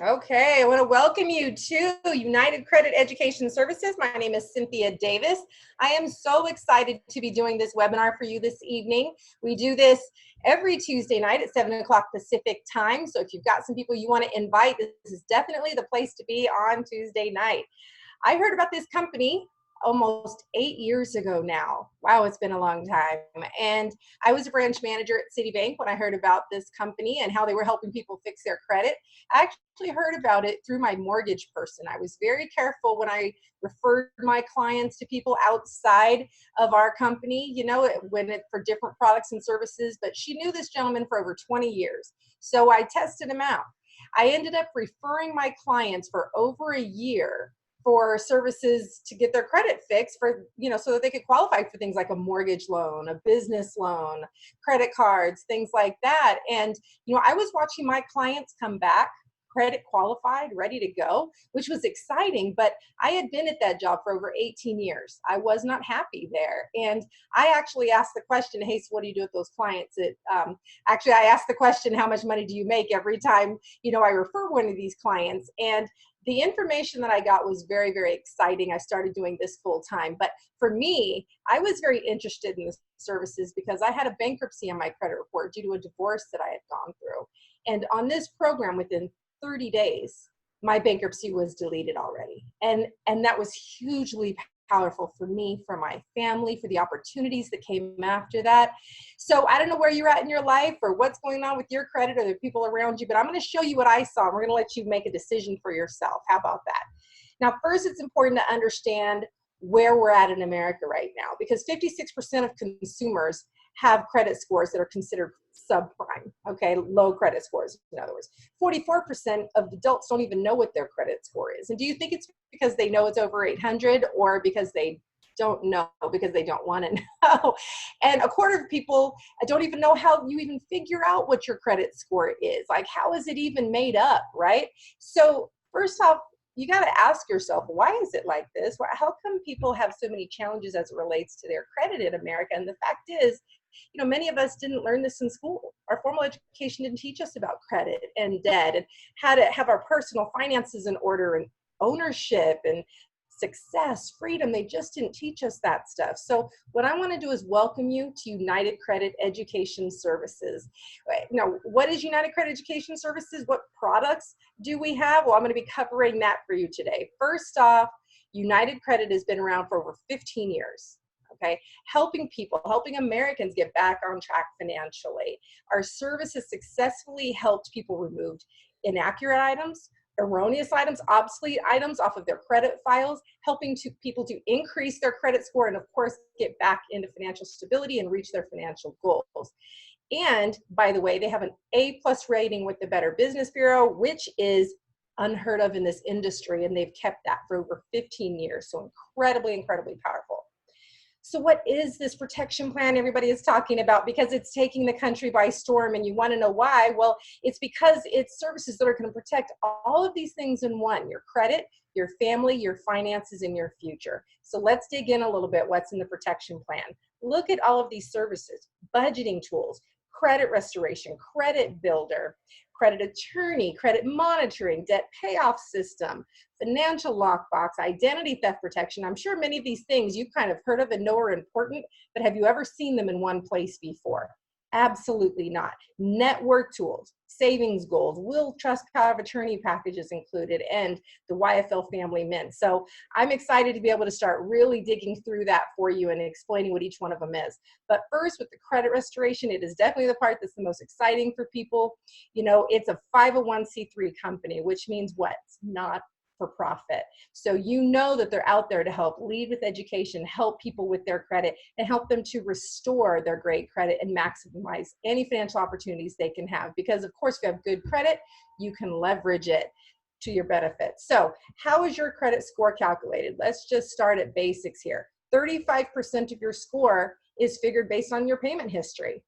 Okay, I want to welcome you to United Credit Education Services. My name is Cynthia Davis. I am so excited to be doing this webinar for you this evening. We do this every Tuesday night at 7 o'clock Pacific time. So if you've got some people you want to invite, this is definitely the place to be on Tuesday night. I heard about this company almost 8 years ago now. Wow, it's been a long time. And I was a branch manager at Citibank when I heard about this company and how they were helping people fix their credit. I actually heard about it through my mortgage person. I was very careful when I referred my clients to people outside of our company, for different products and services, but she knew this gentleman for over 20 years. So I tested him out. I ended up referring my clients for over a year for services to get their credit fixed so that they could qualify for things like a mortgage loan, a business loan, credit cards, things like that. And, I was watching my clients come back credit qualified, ready to go, which was exciting. But I had been at that job for over 18 years. I was not happy there. And I actually asked the question, hey, so what do you do with those clients? I asked the question, how much money do you make every time, I refer one of these clients? And the information that I got was very, very exciting. I started doing this full time. But for me, I was very interested in the services because I had a bankruptcy on my credit report due to a divorce that I had gone through. And on this program, within 30 days, my bankruptcy was deleted already. And that was hugely powerful for me, for my family, for the opportunities that came after that. So I don't know where you're at in your life or what's going on with your credit or the people around you, but I'm going to show you what I saw. We're going to let you make a decision for yourself. How about that? Now, first, it's important to understand where we're at in America right now, because 56% of consumers have credit scores that are considered subprime, okay, low credit scores, in other words. 44% of adults don't even know what their credit score is. And do you think it's because they know it's over 800 or because they don't know, because they don't want to know? And a quarter of people don't even know how you even figure out what your credit score is. Like, how is it even made up, right? So first off, you got to ask yourself, why is it like this? How come people have so many challenges as it relates to their credit in America? And the fact is, many of us didn't learn this in school. Our formal education didn't teach us about credit and debt and how to have our personal finances in order and ownership and success, freedom. They just didn't teach us that stuff. So what I want to do is welcome you to United Credit Education Services. Now, what is United Credit Education Services? What products do we have? Well, I'm going to be covering that for you today. First off, United Credit has been around for over 15 years. Okay, helping people, helping Americans get back on track financially. Our service has successfully helped people remove inaccurate items, erroneous items, obsolete items off of their credit files, helping people to increase their credit score and, of course, get back into financial stability and reach their financial goals. And by the way, they have an A+ rating with the Better Business Bureau, which is unheard of in this industry, and they've kept that for over 15 years. So incredibly, incredibly powerful. So what is this protection plan everybody is talking about? Because it's taking the country by storm, and you want to know why? Well, it's because it's services that are going to protect all of these things in one: your credit, your family, your finances, and your future. So let's dig in a little bit. What's in the protection plan? Look at all of these services: budgeting tools, credit restoration, credit builder, credit attorney, credit monitoring, debt payoff system, financial lockbox, identity theft protection. I'm sure many of these things you've kind of heard of and know are important, but have you ever seen them in one place before? Absolutely not. Network tools, savings goals, will, trust, power of attorney packages included, and the YFL Family Mint. So I'm excited to be able to start really digging through that for you and explaining what each one of them is. But first, with the credit restoration, it is definitely the part that's the most exciting for people. It's a 501c3 company, which means what? It's not for profit. So that they're out there to help lead with education, help people with their credit, and help them to restore their great credit and maximize any financial opportunities they can have. Because of course, if you have good credit, you can leverage it to your benefit. So how is your credit score calculated? Let's just start at basics here. 35% of your score is figured based on your payment history.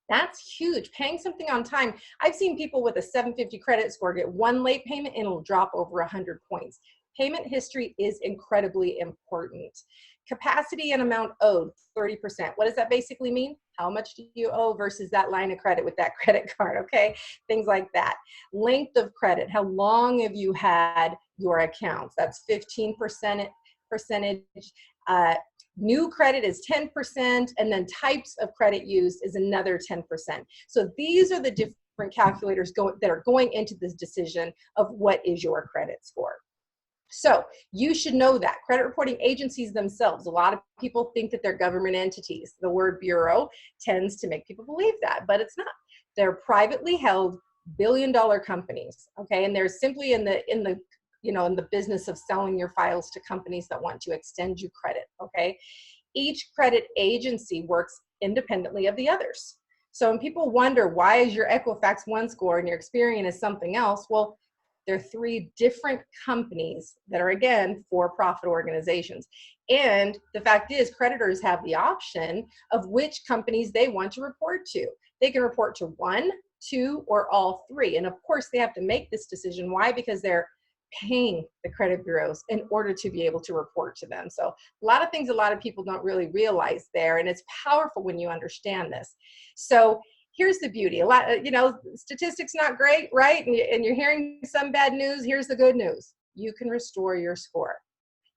That's huge. Paying something on time. I've seen people with a 750 credit score get one late payment and it'll drop over 100 points. Payment history is incredibly important. Capacity and amount owed, 30%. What does that basically mean? How much do you owe versus that line of credit with that credit card, okay? Things like that. Length of credit, how long have you had your accounts? That's 15% percentage. New credit is 10%, and then types of credit used is another 10%. So these are the different calculators that are going into this decision of what is your credit score. So you should know that. Credit reporting agencies themselves, a lot of people think that they're government entities. The word bureau tends to make people believe that, but it's not. They're privately held billion-dollar companies, okay? And they're simply in the business of selling your files to companies that want to extend you credit, okay? Each credit agency works independently of the others. So when people wonder, why is your Equifax one score and your Experian is something else? Well, there are 3 different companies that are, again, for-profit organizations. And the fact is, creditors have the option of which companies they want to report to. They can report to 1, 2, or all 3. And of course, they have to make this decision. Why? Because they're paying the credit bureaus in order to be able to report to them. So a lot of things a lot of people don't really realize there, and it's powerful when you understand this. So here's the beauty. A lot, statistics not great, right? And you're hearing some bad news. Here's the good news. You can restore your score.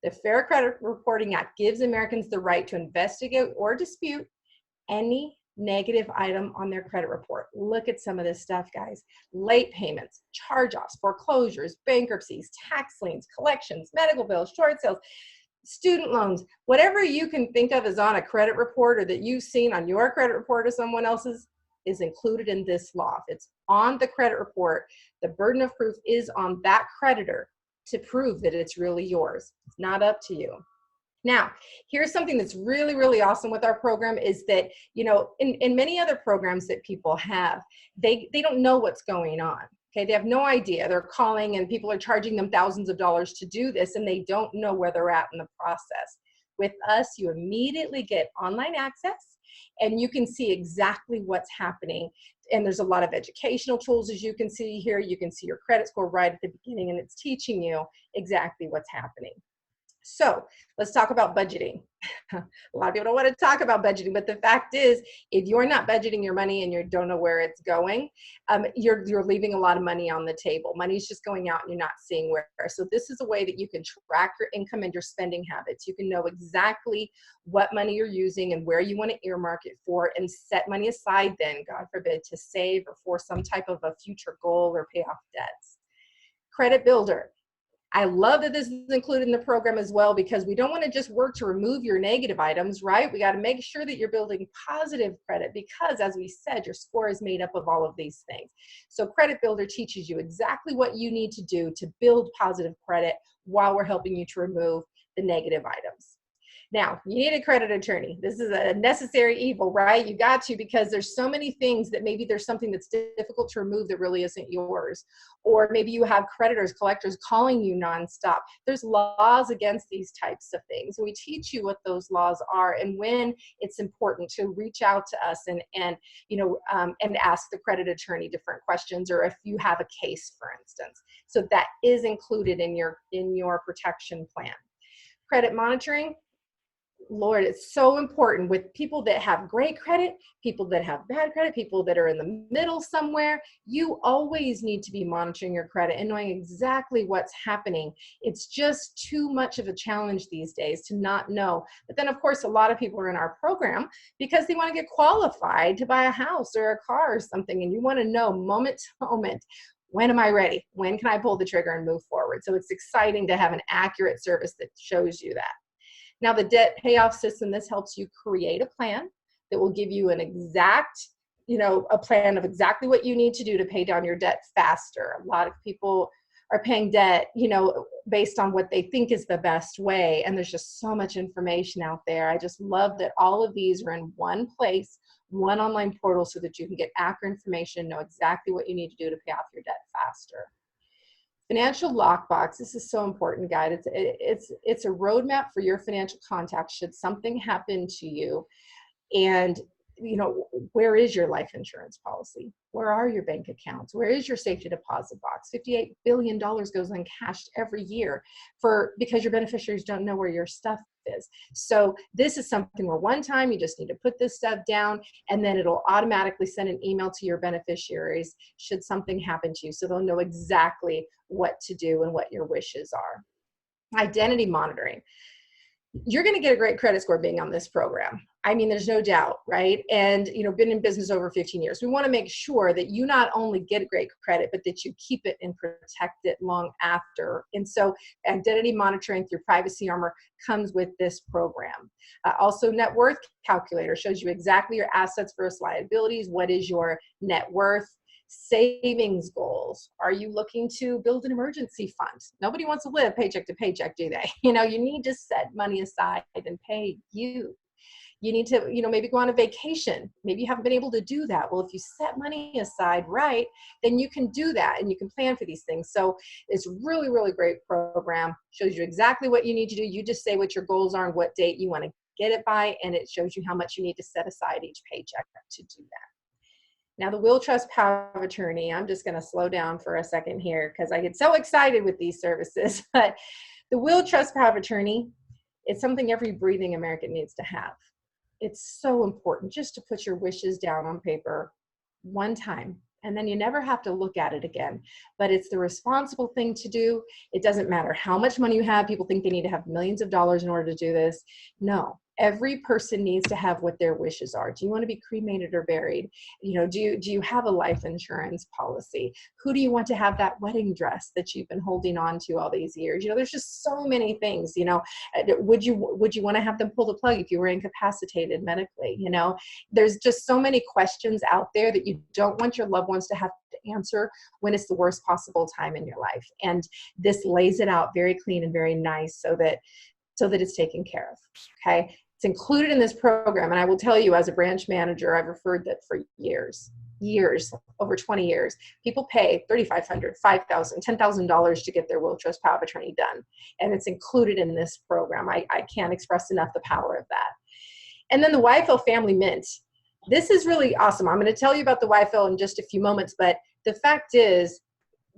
The Fair Credit Reporting Act gives Americans the right to investigate or dispute any negative item on their credit report. Look at some of this stuff, guys. Late payments, charge-offs, foreclosures, bankruptcies, tax liens, collections, medical bills, short sales, student loans, whatever you can think of as on a credit report or that you've seen on your credit report or someone else's is included in this law. If it's on the credit report, the burden of proof is on that creditor to prove that it's really yours. It's not up to you. Now, here's something that's really, really awesome with our program is that, in many other programs that people have, they don't know what's going on. Okay, they have no idea. They're calling and people are charging them thousands of dollars to do this, and they don't know where they're at in the process. With us, you immediately get online access and you can see exactly what's happening. And there's a lot of educational tools, as you can see here. You can see your credit score right at the beginning, and it's teaching you exactly what's happening. So let's talk about budgeting. A lot of people don't want to talk about budgeting, but the fact is, if you're not budgeting your money and you don't know where it's going, you're leaving a lot of money on the table. Money's just going out and you're not seeing where. So this is a way that you can track your income and your spending habits. You can know exactly what money you're using and where you want to earmark it for, and set money aside then, God forbid, to save or for some type of a future goal or pay off debts. Credit Builder. I love that this is included in the program as well, because we don't want to just work to remove your negative items, right? We got to make sure that you're building positive credit, because as we said, your score is made up of all of these things. So Credit Builder teaches you exactly what you need to do to build positive credit while we're helping you to remove the negative items. Now, you need a credit attorney. This is a necessary evil, right? You got to, because there's so many things that maybe there's something that's difficult to remove that really isn't yours. Or maybe you have creditors, collectors calling you nonstop. There's laws against these types of things. We teach you what those laws are and when it's important to reach out to us and ask the credit attorney different questions, or if you have a case, for instance. So that is included in your protection plan. Credit monitoring. Lord, it's so important with people that have great credit, people that have bad credit, people that are in the middle somewhere. You always need to be monitoring your credit and knowing exactly what's happening. It's just too much of a challenge these days to not know. But then, of course, a lot of people are in our program because they want to get qualified to buy a house or a car or something, and you want to know moment to moment, when am I ready? When can I pull the trigger and move forward? So it's exciting to have an accurate service that shows you that. Now, the debt payoff system, this helps you create a plan that will give you an exact, a plan of exactly what you need to do to pay down your debt faster. A lot of people are paying debt, based on what they think is the best way. And there's just so much information out there. I just love that all of these are in one place, one online portal, so that you can get accurate information, know exactly what you need to do to pay off your debt faster. Financial lockbox. This is so important, guys. It's a roadmap for your financial contacts should something happen to you. And where is your life insurance policy? Where are your bank accounts? Where is your safety deposit box? $58 billion goes uncashed every year because your beneficiaries don't know where your stuff is. So this is something where one time you just need to put this stuff down, and then it'll automatically send an email to your beneficiaries should something happen to you, so they'll know exactly what to do and what your wishes are. Identity monitoring. You're going to get a great credit score being on this program. I mean, there's no doubt, right? And, been in business over 15 years. We want to make sure that you not only get great credit, but that you keep it and protect it long after. And so identity monitoring through Privacy Armor comes with this program. Also, net worth calculator shows you exactly your assets versus liabilities. What is your net worth? Savings goals. Are you looking to build an emergency fund? Nobody wants to live paycheck to paycheck, do they? You need to set money aside and pay you. You need to, maybe go on a vacation. Maybe you haven't been able to do that. Well, if you set money aside right, then you can do that and you can plan for these things. So it's really, really great program. Shows you exactly what you need to do. You just say what your goals are and what date you want to get it by, and it shows you how much you need to set aside each paycheck to do that. Now, the will trust power of attorney, I'm just going to slow down for a second here because I get so excited with these services. But the will trust power of attorney, it's something every breathing American needs to have. It's so important just to put your wishes down on paper one time, and then you never have to look at it again. But it's the responsible thing to do. It doesn't matter how much money you have. People think they need to have millions of dollars in order to do this. No. Every person needs to have what their wishes are. Do you want to be cremated or buried? Do you have a life insurance policy? Who do you want to have that wedding dress that you've been holding on to all these years? There's just so many things. Would you want to have them pull the plug if you were incapacitated medically? There's just so many questions out there that you don't want your loved ones to have to answer when it's the worst possible time in your life. And this lays it out very clean and very nice so that it's taken care of. Okay. It's included in this program. And I will tell you, as a branch manager, I've referred that for years, over 20 years. People pay $3,500, $5,000, $10,000 to get their will trust power of attorney done. And it's included in this program. I can't express enough the power of that. And then the YFL Family Mint. This is really awesome. I'm going to tell you about the YFL in just a few moments, but the fact is,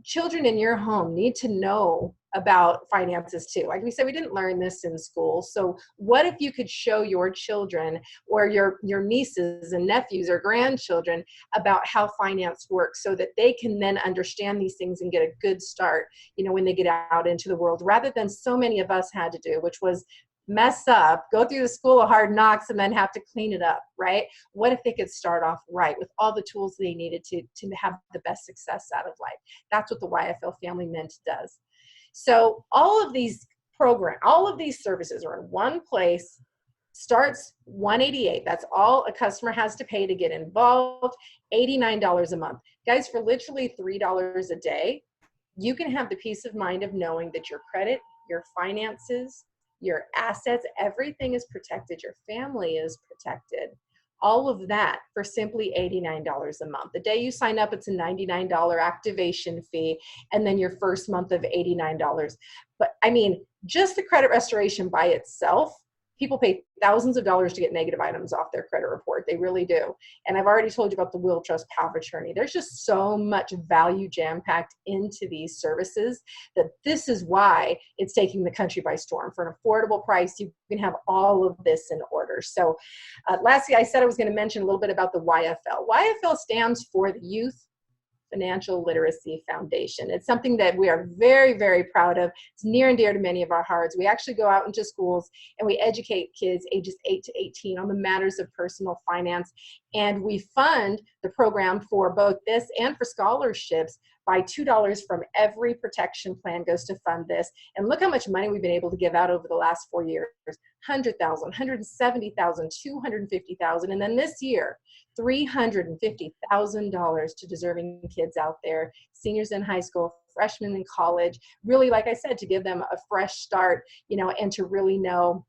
children in your home need to know about finances too. Like we said, we didn't learn this in school. So what if you could show your children or your nieces and nephews or grandchildren about how finance works so that they can then understand these things and get a good start, when they get out into the world, rather than so many of us had to do, which was mess up, go through the school of hard knocks, and then have to clean it up, right? What if they could start off right with all the tools they needed to have the best success out of life? That's what the YFL Family Mint does. So all of these services are in one place. Starts $188. That's all a customer has to pay to get involved. $89 a month. Guys, for literally $3 a day, you can have the peace of mind of knowing that your credit, your finances, your assets, everything is protected. Your family is protected. All of that for simply $89 a month. The day you sign up, it's a $99 activation fee, and then your first month of $89. But I mean, just the credit restoration by itself, people pay thousands of dollars to get negative items off their credit report. They really do. And I've already told you about the will trust power of attorney. There's just so much value jam-packed into these services that this is why it's taking the country by storm. For an affordable price, you can have all of this in order. So lastly, I said I was going to mention a little bit about the YFL. YFL stands for the Youth Financial Literacy Foundation. It's something that we are very, very proud of. It's near and dear to many of our hearts. We actually go out into schools and we educate kids ages 8 to 18 on the matters of personal finance. And we fund the program for both this and for scholarships by $2 from every protection plan goes to fund this. And look how much money we've been able to give out over the last 4 years. $100,000, $170,000, $250,000, and then this year, $350,000 to deserving kids out there, seniors in high school, freshmen in college, really, like I said, to give them a fresh start, and to really know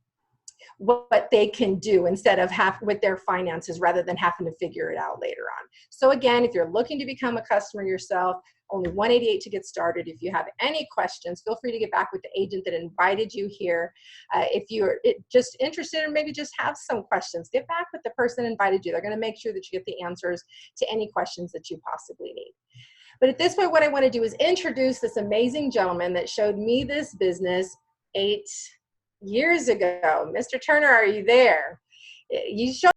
what they can do instead of with their finances rather than having to figure it out later on. So again, if you're looking to become a customer yourself, only $188 to get started. If you have any questions, feel free to get back with the agent that invited you here. If you're just interested or maybe just have some questions, get back with the person that invited you. They're going to make sure that you get the answers to any questions that you possibly need. But at this point, what I want to do is introduce this amazing gentleman that showed me this business 8 years ago. Mr. Turner, are you there? You showed